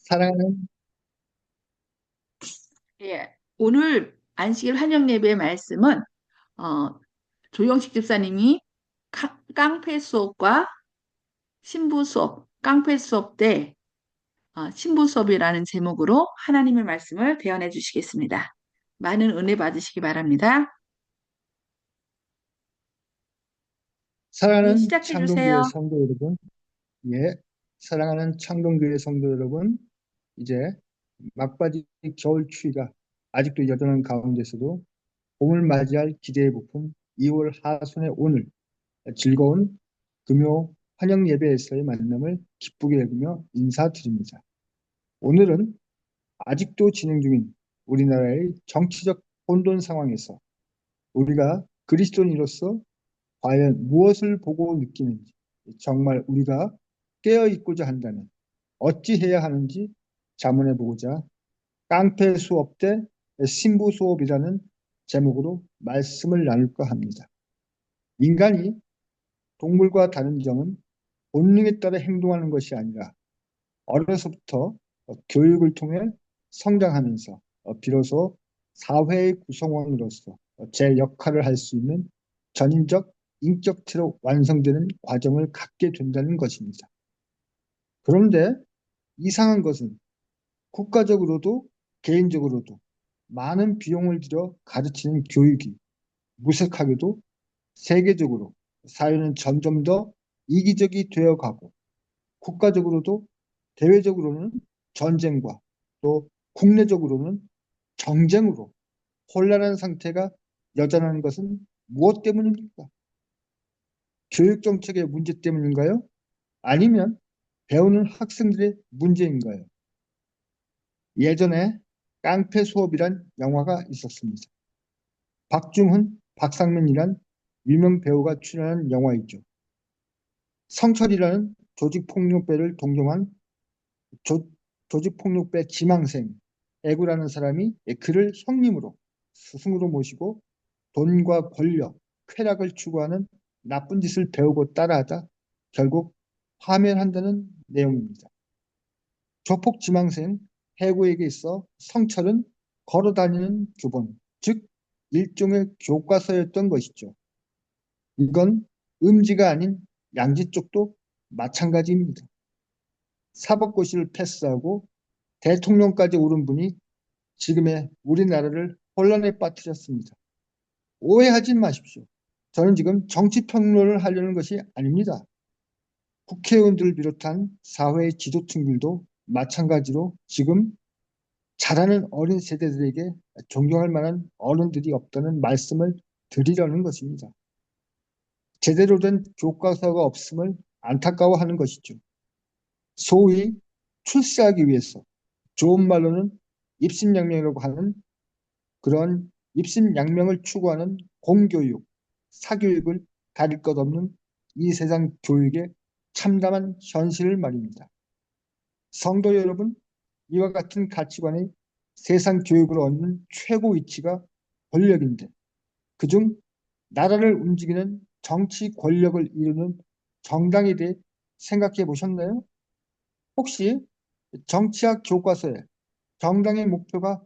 사랑하는 예, 오늘 안식일 환영 예배의 말씀은 어, 조영식 집사님이 깡패 수업과 신부 수업, 깡패 수업 때 신부 수업이라는 제목으로 하나님의 말씀을 대언해 주시겠습니다. 많은 은혜 받으시기 바랍니다. 예, 사랑하는 시작해 창동교회 주세요. 성도 여러분, 예, 사랑하는 창동교회 성도 여러분, 이제 막바지 겨울 추위가 아직도 여전한 가운데서도 봄을 맞이할 기대의 부푼 2월 하순의 오늘 즐거운 금요 환영 예배에서의 만남을 기쁘게 여기며 인사드립니다. 오늘은 아직도 진행 중인 우리나라의 정치적 혼돈 상황에서 우리가 그리스도인으로서 과연 무엇을 보고 느끼는지, 정말 우리가 깨어 있고자 한다면 어찌해야 하는지 자문해 보고자 깡패 수업 때 신부 수업이라는 제목으로 말씀을 나눌까 합니다. 인간이 동물과 다른 점은 본능에 따라 행동하는 것이 아니라 어려서부터 교육을 통해 성장하면서 비로소 사회의 구성원으로서 제 역할을 할 수 있는 전인적 인격체로 완성되는 과정을 갖게 된다는 것입니다. 그런데 이상한 것은 국가적으로도 개인적으로도 많은 비용을 들여 가르치는 교육이 무색하게도 세계적으로 사회는 점점 더 이기적이 되어 가고 국가적으로도 대외적으로는 전쟁과 또 국내적으로는 정쟁으로 혼란한 상태가 여전한 것은 무엇 때문입니까? 교육 정책의 문제 때문인가요? 아니면 배우는 학생들의 문제인가요? 예전에 깡패 수업이란 영화가 있었습니다. 박중훈, 박상민이란 유명 배우가 출연한 영화이죠. 성철이라는 조직폭력배를 동경한 조, 조직폭력배 지망생 애구라는 사람이 그를 형님으로 스승으로 모시고 돈과 권력, 쾌락을 추구하는 나쁜 짓을 배우고 따라하다 결국 파멸한다는 내용입니다. 조폭 지망생 해구에게 있어 성철은 걸어다니는 교본, 즉 일종의 교과서였던 것이죠. 이건 음지가 아닌 양지 쪽도 마찬가지입니다. 사법고시를 패스하고 대통령까지 오른 분이 지금의 우리나라를 혼란에 빠뜨렸습니다. 오해하지 마십시오. 저는 지금 정치평론을 하려는 것이 아닙니다. 국회의원들을 비롯한 사회의 지도층들도 마찬가지로 지금 자라는 어린 세대들에게 존경할 만한 어른들이 없다는 말씀을 드리려는 것입니다. 제대로 된 교과서가 없음을 안타까워하는 것이죠. 소위 출세하기 위해서 좋은 말로는 입신양명이라고 하는 그런 입신양명을 추구하는 공교육, 사교육을 가릴 것 없는 이 세상 교육의 참담한 현실을 말입니다. 성도 여러분, 이와 같은 가치관의 세상 교육을 얻는 최고 위치가 권력인데 그중 나라를 움직이는 정치 권력을 이루는 정당에 대해 생각해 보셨나요? 혹시 정치학 교과서에 정당의 목표가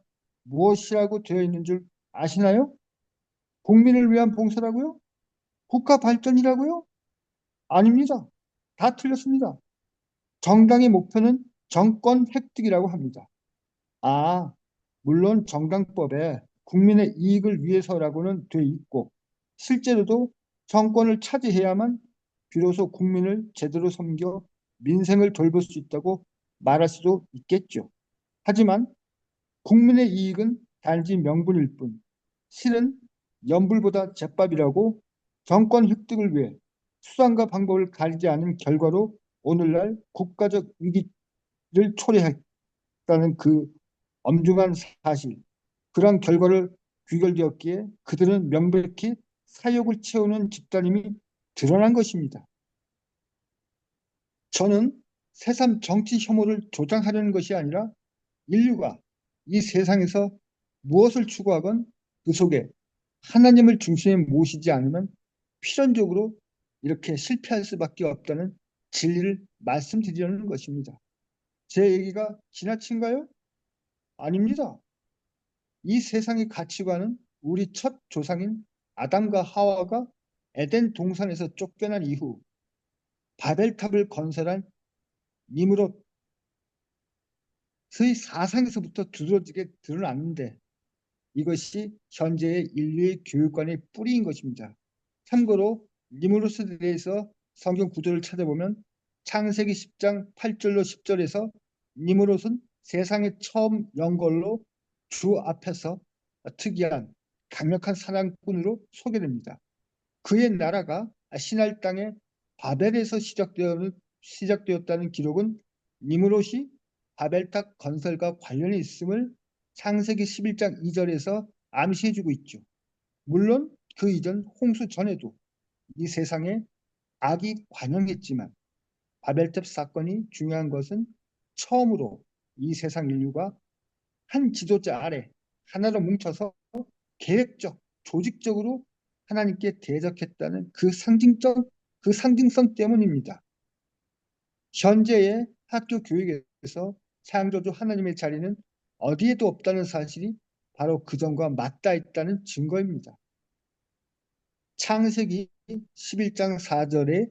무엇이라고 되어 있는 줄 아시나요? 국민을 위한 봉사라고요? 국가 발전이라고요? 아닙니다. 다 틀렸습니다. 정당의 목표는 정권 획득이라고 합니다. 아, 물론 정당법에 국민의 이익을 위해서라고는 돼 있고 실제로도 정권을 차지해야만 비로소 국민을 제대로 섬겨 민생을 돌볼 수 있다고 말할 수도 있겠죠. 하지만 국민의 이익은 단지 명분일 뿐 실은 연불보다 제밥이라고 정권 획득을 위해 수단과 방법을 가리지 않은 결과로 오늘날 국가적 위기를 초래했다는 그 엄중한 사실, 그러한 결과를 귀결되었기에 그들은 명백히 사욕을 채우는 집단임이 드러난 것입니다. 저는 새삼 정치 혐오를 조장하려는 것이 아니라 인류가 이 세상에서 무엇을 추구하건 그 속에 하나님을 중심에 모시지 않으면 필연적으로 이렇게 실패할 수밖에 없다는 진리를 말씀드리려는 것입니다. 제 얘기가 지나친가요? 아닙니다. 이 세상의 가치관은 우리 첫 조상인 아담과 하와가 에덴 동산에서 쫓겨난 이후 바벨탑을 건설한 니무롯의 사상에서부터 두드러지게 드러났는데 이것이 현재의 인류의 교육관의 뿌리인 것입니다. 참고로 니무롯에 대해서 성경 구절을 찾아보면 창세기 10장 8절로 10절에서 니무롯은 세상에 처음 연 걸로 주 앞에서 특이한 강력한 사냥꾼으로 소개됩니다. 그의 나라가 신할 땅의 바벨에서 시작되었다는 기록은 니무롯이 바벨탑 건설과 관련이 있음을 창세기 11장 2절에서 암시해주고 있죠. 물론 그 이전 홍수 전에도 이 세상에 악이 관영했지만 바벨탑 사건이 중요한 것은 처음으로 이 세상 인류가 한 지도자 아래 하나로 뭉쳐서 계획적, 조직적으로 하나님께 대적했다는 그 상징성 때문입니다. 현재의 학교 교육에서 창조주 하나님의 자리는 어디에도 없다는 사실이 바로 그 점과 맞닿아 있다는 증거입니다. 창세기 11장 4절에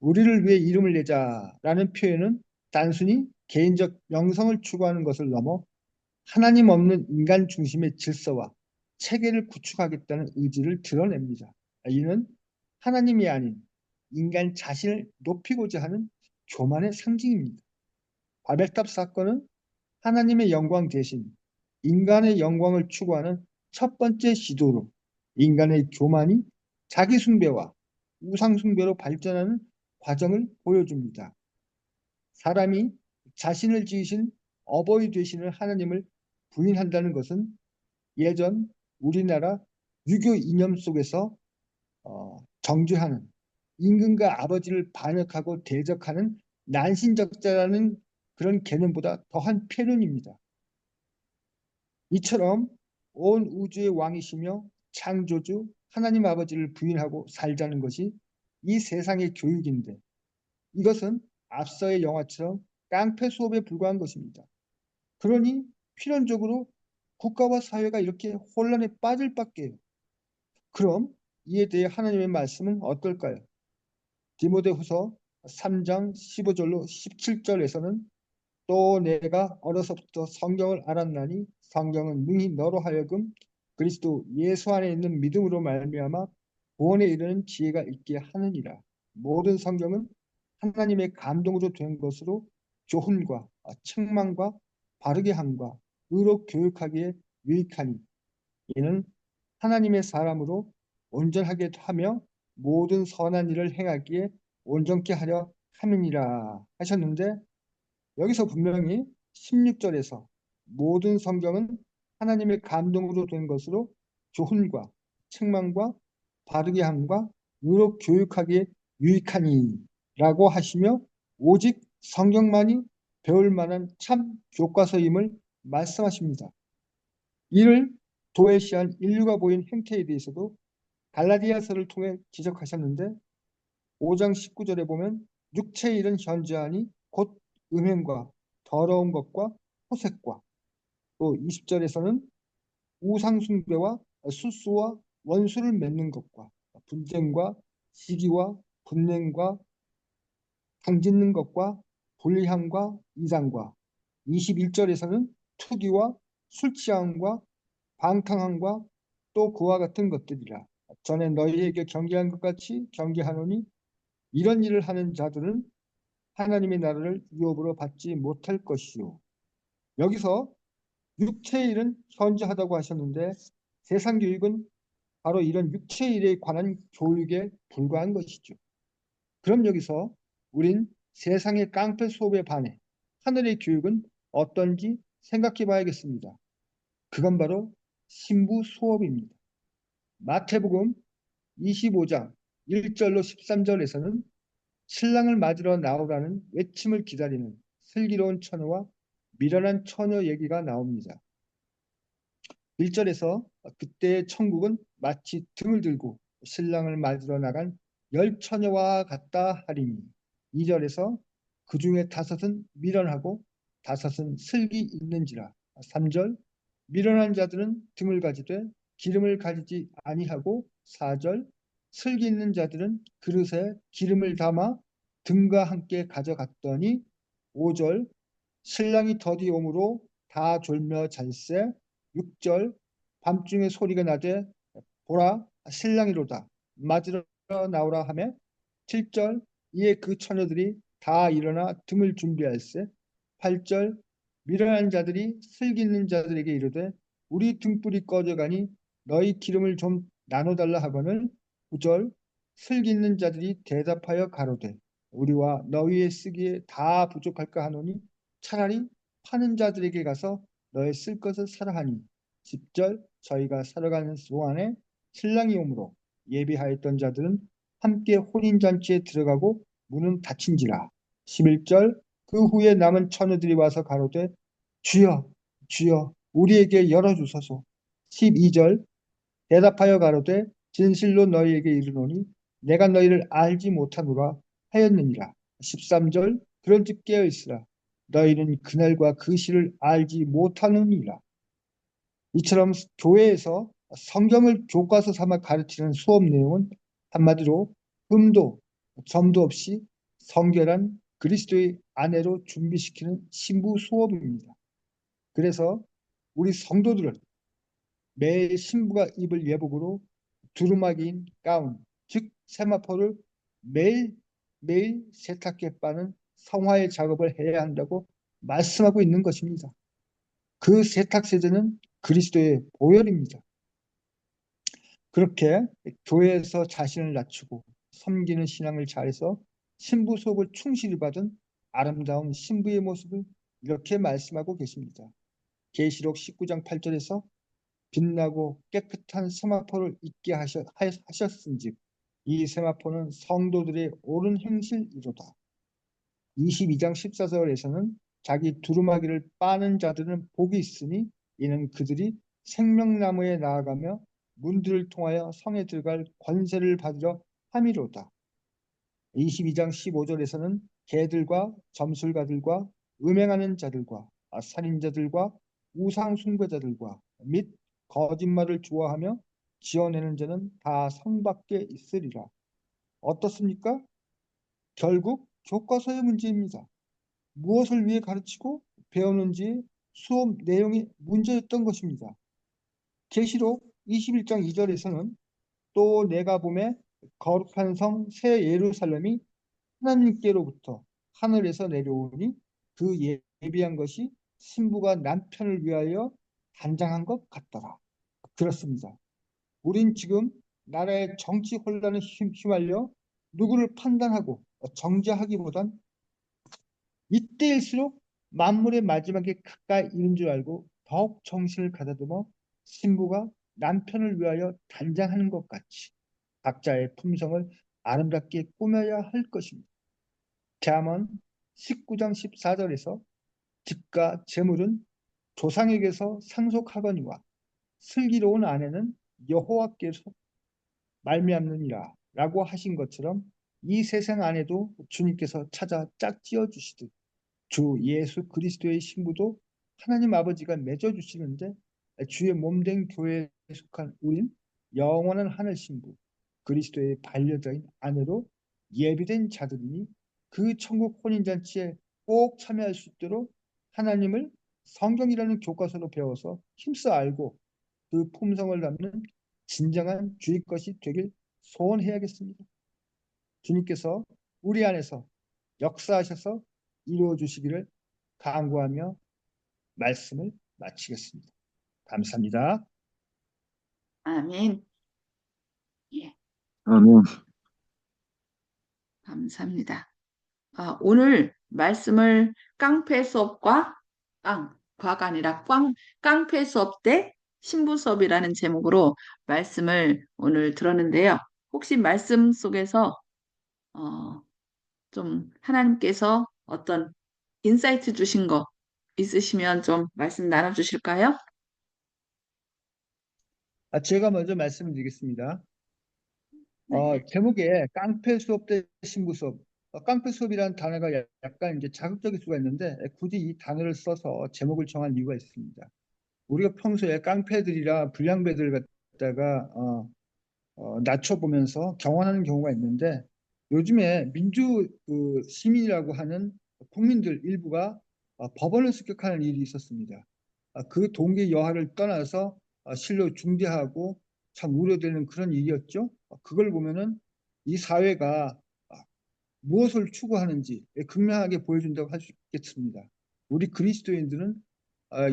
우리를 위해 이름을 내자라는 표현은 단순히 개인적 명성을 추구하는 것을 넘어 하나님 없는 인간 중심의 질서와 체계를 구축하겠다는 의지를 드러냅니다. 이는 하나님이 아닌 인간 자신을 높이고자 하는 교만의 상징입니다. 바벨탑 사건은 하나님의 영광 대신 인간의 영광을 추구하는 첫 번째 시도로 인간의 교만이 자기 숭배와 우상 숭배로 발전하는 과정을 보여줍니다. 사람이 자신을 지으신 어버이 되시는 하나님을 부인한다는 것은 예전 우리나라 유교 이념 속에서 정죄하는 임금과 아버지를 반역하고 대적하는 난신적자라는 그런 개념보다 더한 표현입니다. 이처럼 온 우주의 왕이시며 창조주 하나님 아버지를 부인하고 살자는 것이 이 세상의 교육인데 이것은 앞서의 영화처럼 깡패 수업에 불과한 것입니다. 그러니 필연적으로 국가와 사회가 이렇게 혼란에 빠질 밖에요. 그럼 이에 대해 하나님의 말씀은 어떨까요? 디모데후서 3장 15절로 17절에서는 또 내가 어려서부터 성경을 알았나니 성경은 능히 너로 하여금 그리스도 예수 안에 있는 믿음으로 말미암아 구원에 이르는 지혜가 있게 하느니라. 모든 성경은 하나님의 감동으로 된 것으로 교훈과 책망과 바르게 함과 의로 교육하기에 유익하니 이는 하나님의 사람으로 온전하게 하며 모든 선한 일을 행하기에 온전케 하려 함이니라 하셨는데 여기서 분명히 16절에서 모든 성경은 하나님의 감동으로 된 것으로 교훈과 책망과 바르게 함과 의로 교육하기에 유익하니 라고 하시며 오직 성경만이 배울 만한 참 교과서임을 말씀하십니다. 이를 도외시한 인류가 보인 행태에 대해서도 갈라디아서를 통해 지적하셨는데 5장 19절에 보면 육체에 이른 현저하니 곧 음행과 더러운 것과 호색과 또 20절에서는 우상숭배와 수수와 원수를 맺는 것과 분쟁과 시기와 분냉과 당짓는 것과 불리함과 이상과 21절에서는 투기와 술 취함과 방탕함과 또 그와 같은 것들이라 전에 너희에게 경계한 것 같이 경계하노니 이런 일을 하는 자들은 하나님의 나라를 유업으로 받지 못할 것이요. 여기서 육체의 일은 현저하다고 하셨는데 세상 교육은 바로 이런 육체의 일에 관한 교육에 불과한 것이죠. 그럼 여기서 우린 세상의 깡패 수업에 반해 하늘의 교육은 어떤지 생각해 봐야겠습니다. 그건 바로 신부 수업입니다. 마태복음 25장 1절로 13절에서는 신랑을 맞으러 나오라는 외침을 기다리는 슬기로운 처녀와 미련한 처녀 얘기가 나옵니다. 1절에서 그때의 천국은 마치 등을 들고 신랑을 맞으러 나간 열 처녀와 같다 하리니 2절에서 그 중에 다섯은 미련하고 다섯은 슬기 있는지라. 3절 미련한 자들은 등을 가지되 기름을 가지지 아니하고 4절 슬기 있는 자들은 그릇에 기름을 담아 등과 함께 가져갔더니 5절 신랑이 더디 오므로 다 졸며 잘세 6절 밤중에 소리가 나되 보라 신랑이로다 맞으러 나오라 하며 7절 이에 그 처녀들이 다 일어나 등을 준비할세 8절 미련한 자들이 슬기 있는 자들에게 이르되 우리 등불이 꺼져가니 너희 기름을 좀 나눠달라 하거늘 9절 슬기 있는 자들이 대답하여 가로되 우리와 너희의 쓰기에 다 부족할까 하노니 차라리 파는 자들에게 가서 너의 쓸 것을 사라 하니 10절 저희가 살아가는 동안에 신랑이 오므로 예비하였던 자들은 함께 혼인잔치에 들어가고 문은 닫힌지라 11절 그 후에 남은 처녀들이 와서 가로되 주여 주여 우리에게 열어주소서 12절 대답하여 가로되 진실로 너희에게 이르노니 내가 너희를 알지 못하노라 하였느니라 13절 그런즉 깨어있으라 너희는 그날과 그 시를 알지 못하느니라 이처럼 교회에서 성경을 교과서 삼아 가르치는 수업 내용은 한마디로 흠도 점도 없이 성결한 그리스도의 아내로 준비시키는 신부 수업입니다. 그래서 우리 성도들은 매일 신부가 입을 예복으로 두루마기인 가운, 즉 세마포를 매일 매일 세탁기에 빠는 성화의 작업을 해야 한다고 말씀하고 있는 것입니다. 그 세탁 세제는 그리스도의 보혈입니다. 그렇게 교회에서 자신을 낮추고 섬기는 신앙을 잘해서 신부 속을 충실히 받은 아름다운 신부의 모습을 이렇게 말씀하고 계십니다. 계시록 19장 8절에서 빛나고 깨끗한 세마포를 입게 하셨은즉 이 세마포는 성도들의 옳은 행실이로다. 22장 14절에서는 자기 두루마기를 빠는 자들은 복이 있으니 이는 그들이 생명나무에 나아가며 문들을 통하여 성에 들어갈 권세를 받으려 함이로다. 22장 15절에서는 개들과 점술가들과 음행하는 자들과 살인자들과 우상 숭배자들과 및 거짓말을 좋아하며 지어내는 자는 다 성 밖에 있으리라. 어떻습니까? 결국 교과서의 문제입니다. 무엇을 위해 가르치고 배우는지 수업 내용이 문제였던 것입니다. 계시록 21장 2절에서는 또 내가 보매 거룩한 성 새 예루살렘이 하나님께로부터 하늘에서 내려오니 그 예비한 것이 신부가 남편을 위하여 단장한 것 같더라. 그렇습니다. 우린 지금 나라의 정치 혼란에 휘말려 누구를 판단하고 정죄하기보단 이때일수록 만물의 마지막에 가까이 이른 줄 알고 더욱 정신을 가다듬어 신부가 남편을 위하여 단장하는 것 같이 각자의 품성을 아름답게 꾸며야 할 것입니다. 잠언 19장 14절에서 집과 재물은 조상에게서 상속하거니와 슬기로운 아내는 여호와께서 말미암느니라 라고 하신 것처럼 이 세상 안에도 주님께서 찾아 짝지어 주시듯 주 예수 그리스도의 신부도 하나님 아버지가 맺어주시는데 주의 몸된 교회에 속한 우린 영원한 하늘 신부 그리스도의 반려자인 아내로 예비된 자들이니 그 천국 혼인잔치에 꼭 참여할 수 있도록 하나님을 성경이라는 교과서로 배워서 힘써 알고 그 품성을 담는 진정한 주의 것이 되길 소원해야겠습니다. 주님께서 우리 안에서 역사하셔서 이루어 주시기를 간구하며 말씀을 마치겠습니다. 감사합니다. 아멘. 예, 아멘. 감사합니다. 오늘 말씀을 깡패 수업과 과가 아니라 깡패 수업 대 신부 수업이라는 제목으로 말씀을 오늘 들었는데요. 혹시 말씀 속에서 어, 좀 하나님께서 어떤 인사이트 주신 거 있으시면 좀 말씀 나눠주실까요? 제가 먼저 말씀을 드리겠습니다. 네. 제목에 깡패 수업 대 신부 수업. 깡패 수업이라는 단어가 약간 이제 자극적일 수가 있는데 굳이 이 단어를 써서 제목을 정한 이유가 있습니다. 우리가 평소에 깡패들이라 불량배들 갖다가 낮춰보면서 경원하는 경우가 있는데 요즘에 민주 시민이라고 하는 국민들 일부가 법원을 습격하는 일이 있었습니다. 그 동기 여하를 떠나서 실로 중대하고 참 우려되는 그런 일이었죠. 그걸 보면은 이 사회가 무엇을 추구하는지 극명하게 보여준다고 할 수 있겠습니다. 우리 그리스도인들은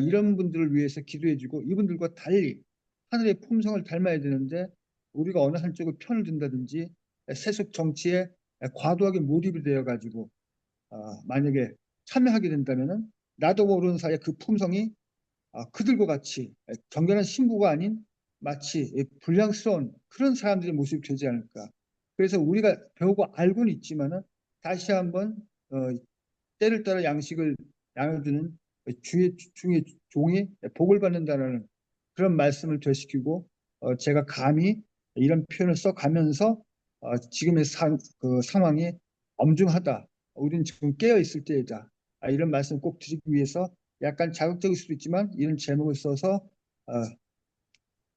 이런 분들을 위해서 기도해주고 이분들과 달리 하늘의 품성을 닮아야 되는데 우리가 어느 한쪽을 편을 든다든지 세속 정치에 과도하게 몰입이 되어 가지고 만약에 참여하게 된다면은 나도 모르는 사이에 그 품성이 그들과 같이 정결한 신부가 아닌 마치 불량스러운 그런 사람들의 모습이 되지 않을까. 그래서 우리가 배우고 알고는 있지만은 다시 한번 어, 때를 따라 양식을 나눠주는 주의 중의 종이 복을 받는다는 그런 말씀을 되시키고 제가 감히 이런 표현을 써가면서 지금의 그 상황이 엄중하다. 우리는 지금 깨어 있을 때이다. 이런 말씀 꼭 드리기 위해서 약간 자극적일 수도 있지만 이런 제목을 써서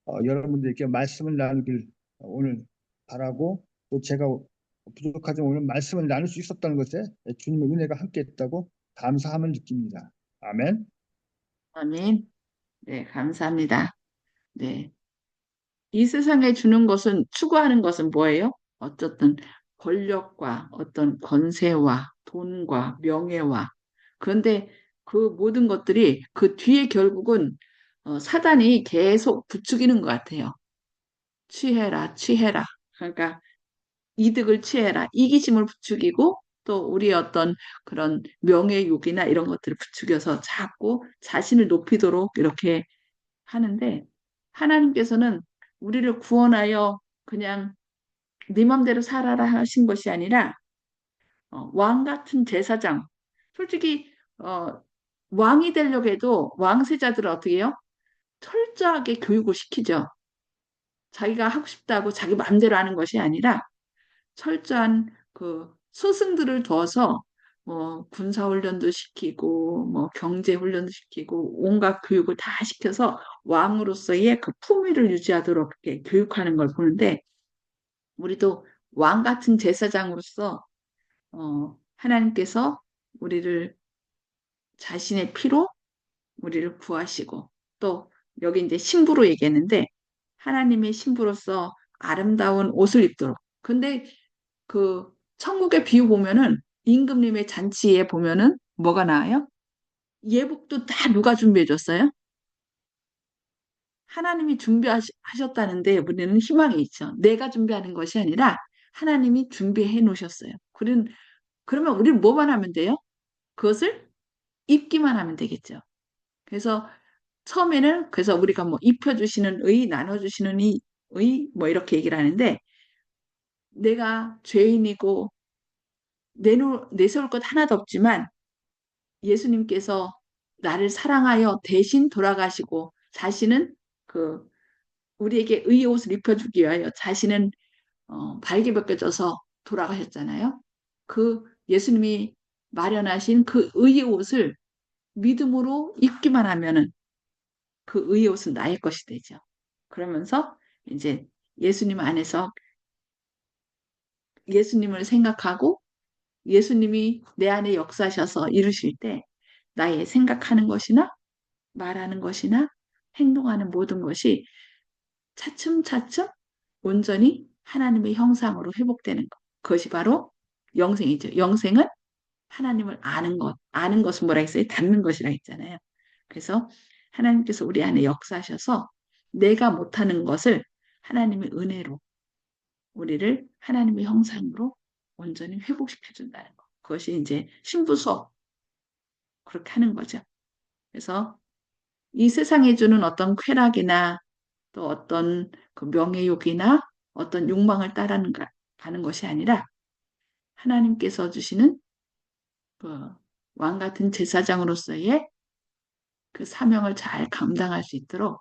어, 여러분들께 말씀을 나누길 오늘 바라고 또 제가 부족하지만 오늘 말씀을 나눌 수 있었다는 것에 주님의 은혜가 함께했다고 감사함을 느낍니다. 아멘. 아멘. 네, 감사합니다. 네. 이 세상에 주는 것은, 추구하는 것은 뭐예요? 어쨌든 권력과 어떤 권세와 돈과 명예와. 그런데 그 모든 것들이 그 뒤에 결국은 사단이 계속 부추기는 것 같아요. 취해라, 취해라. 그러니까 이득을 취해라. 이기심을 부추기고 또 우리의 어떤 그런 명예욕이나 이런 것들을 부추겨서 자꾸 자신을 높이도록 이렇게 하는데 하나님께서는 우리를 구원하여 그냥 네 맘대로 살아라 하신 것이 아니라 왕 같은 제사장. 솔직히 왕이 되려고 해도 왕세자들은 어떻게 해요? 철저하게 교육을 시키죠. 자기가 하고 싶다고 자기 마음대로 하는 것이 아니라 철저한 그 스승들을 둬서 뭐 군사훈련도 시키고 뭐 경제훈련도 시키고 온갖 교육을 다 시켜서 왕으로서의 그 품위를 유지하도록 이렇게 교육하는 걸 보는데 우리도 왕 같은 제사장으로서 하나님께서 우리를 자신의 피로 우리를 구하시고 또 여기 이제 신부로 얘기했는데 하나님의 신부로서 아름다운 옷을 입도록. 근데 그 천국의 비유 보면은 임금님의 잔치에 보면은 뭐가 나와요? 예복도 다 누가 준비해 줬어요? 하나님이 준비하셨다는데 우리는 희망이 있죠. 내가 준비하는 것이 아니라 하나님이 준비해 놓으셨어요. 그러면 우리는 뭐만 하면 돼요? 그것을 입기만 하면 되겠죠. 그래서 처음에는 그래서 우리가 뭐 입혀주시는 의, 나눠주시는 의, 뭐 이렇게 얘기를 하는데 내가 죄인이고 내세울 것 하나도 없지만 예수님께서 나를 사랑하여 대신 돌아가시고 자신은 그 우리에게 의의 옷을 입혀주기 위하여 자신은 발게 벗겨져서 돌아가셨잖아요. 그 예수님이 마련하신 그 의의 옷을 믿음으로 입기만 하면은 그 의의 옷은 나의 것이 되죠. 그러면서 이제 예수님 안에서 예수님을 생각하고 예수님이 내 안에 역사하셔서 이루실 때 나의 생각하는 것이나 말하는 것이나 행동하는 모든 것이 차츰차츰 온전히 하나님의 형상으로 회복되는 것. 그것이 바로 영생이죠. 영생은 하나님을 아는 것. 아는 것은 뭐라 했어요? 닮는 것이라 했잖아요. 그래서 하나님께서 우리 안에 역사하셔서 내가 못하는 것을 하나님의 은혜로 우리를 하나님의 형상으로 온전히 회복시켜 준다는 것. 그것이 이제 신부 수업 그렇게 하는 거죠. 그래서 이 세상에 주는 어떤 쾌락이나 또 어떤 그 명예욕이나 어떤 욕망을 가는 것이 아니라 하나님께서 주시는 그 왕 같은 제사장으로서의 그 사명을 잘 감당할 수 있도록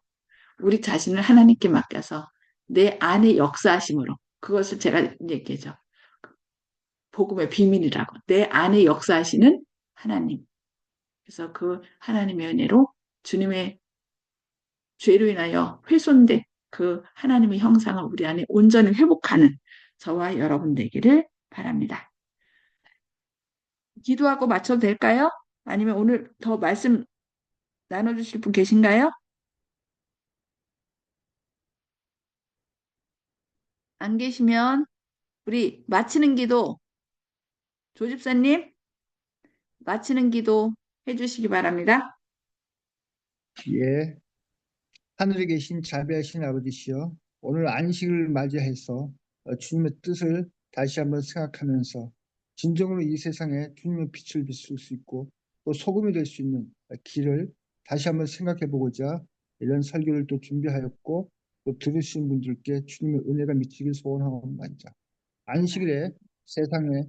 우리 자신을 하나님께 맡겨서 내 안의 역사하심으로 그것을 제가 얘기하죠. 복음의 비밀이라고. 내 안에 역사하시는 하나님. 그래서 그 하나님의 은혜로 주님의 죄로 인하여 훼손된 그 하나님의 형상을 우리 안에 온전히 회복하는 저와 여러분 되기를 바랍니다. 기도하고 마쳐도 될까요? 아니면 오늘 더 말씀 나눠주실 분 계신가요? 안 계시면 우리 마치는 기도, 조집사님 마치는 기도 해주시기 바랍니다. 예. 하늘에 계신 자비하신 아버지시여, 오늘 안식을 맞이해서 주님의 뜻을 다시 한번 생각하면서 진정으로 이 세상에 주님의 빛을 비출 수 있고 또 소금이 될 수 있는 길을 다시 한번 생각해 보고자 이런 설교를 또 준비하였고 또 들으신 분들께 주님의 은혜가 미치길 소원하옵나이다. 안식일에 세상에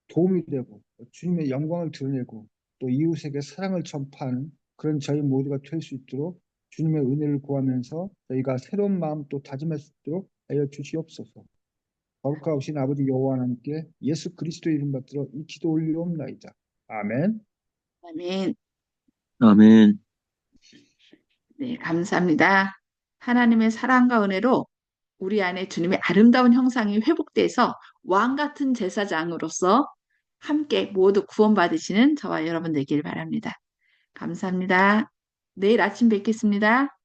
도움이 되고 주님의 영광을 드러내고 또 이웃에게 사랑을 전파하는 그런 저희 모두가 될 수 있도록 주님의 은혜를 구하면서 저희가 새로운 마음 또 다짐할 수 있도록 하여 주시옵소서. 거룩하신 아버지 여호와 하나님께 예수 그리스도 이름 받들어 이 기도 올리옵나이다. 아멘. 아멘. 아멘. 네, 감사합니다. 하나님의 사랑과 은혜로 우리 안에 주님의 아름다운 형상이 회복돼서 왕 같은 제사장으로서 함께 모두 구원받으시는 저와 여러분 되길 바랍니다. 감사합니다. 내일 아침 뵙겠습니다.